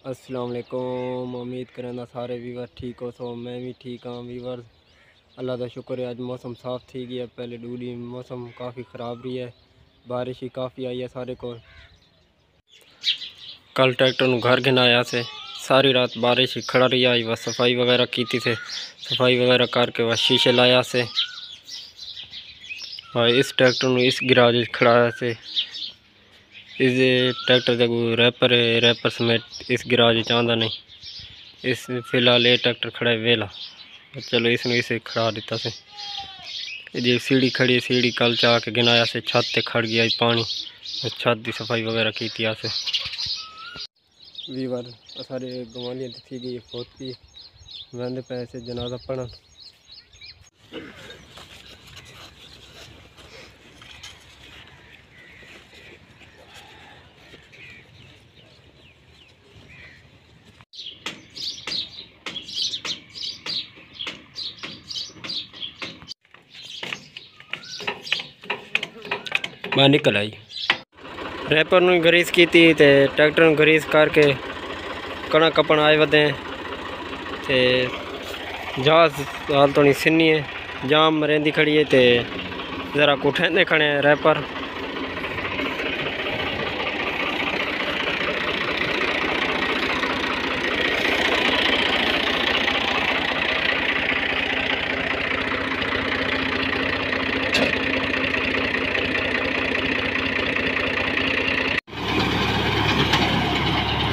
अस्सलाम वालेकुम। उम्मीद करना सारे व्यूवर ठीक हो। सो मैं भी ठीक हाँ व्यूवर, अल्लाह का शुक्र है। आज मौसम साफ़ थी गया, पहले डूडी मौसम काफ़ी ख़राब रही है, बारिश ही काफ़ी आई है सारे को। कल ट्रैक्टर घर गिनाया से सारी रात बारिश ही खड़ा रही आई, वह सफाई वगैरह की थी से सफाई वगैरह करके वह शीशे लाया से और इस ट्रैक्टर इस गिराज खड़ा से इस ट्रैक्टर का रैपर है, रैपर समेत इस गिराज चाहता नहीं। इस फिलहाल ये ट्रैक्टर खड़ा है वेला, चलो इसमें इसे खड़ा देता से। ये सीढ़ी खड़ी है, सीढ़ी कल चाह के गिनाया से छत ते खड़ गया पानी, छत की सफाई वगैरह की थी से। वीवर सारे गवालियाँ थी गई फोती वहदे पैसे जनाजा पढ़न। मैं निकल आई रैपर ਨੂੰ ਗਰੀਸ ਕੀਤੀ ਤੇ ट्रैक्टर ਨੂੰ ਗਰੀਸ करके कणा कपन आए वधे ते जहाज हाल तो नहीं सिन्नी है जाम रेंदी खड़ी है ते ज़रा कुठेंदे खड़े रैपर।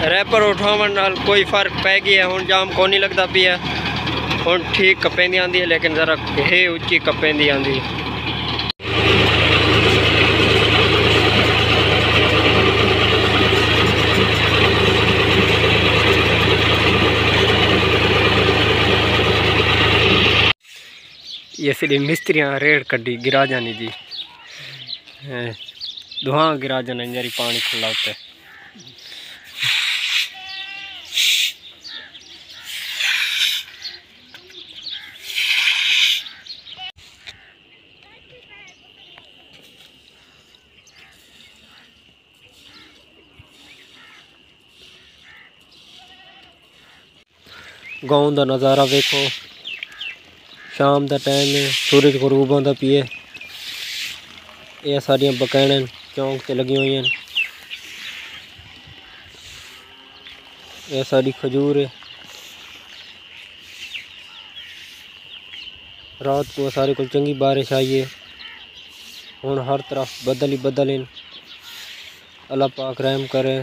रैपर उठावन नाल कोई फ़र्क पै गया, हुण जाम को नहीं लगता पिया, हुण ठीक कपेंदी आंदी है लेकिन ज़रा हे उच्ची कपेंदी आंदी। ये सीधी मिस्त्रियाँ रेड कड्डी गिरा जानी जी, धुआं गिरा जाना जरी पानी खुला होता है। गाँव का नज़ारा वेखो, शाम का टाइम है, सूरज गरूब होता पिए, यह सारिया बकैन चौंक से लगी हुई हैं, यह सारी खजूर है। रात को सारे को चंगी बारिश आई है, हुण हर तरफ बदल ही बदल हैं। अल्लाह पाक रहम करे,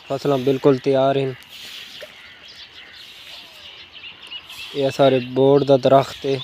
फसलें बिल्कुल तैयार हैं। यह सारे बोर्ड का दरख्त है।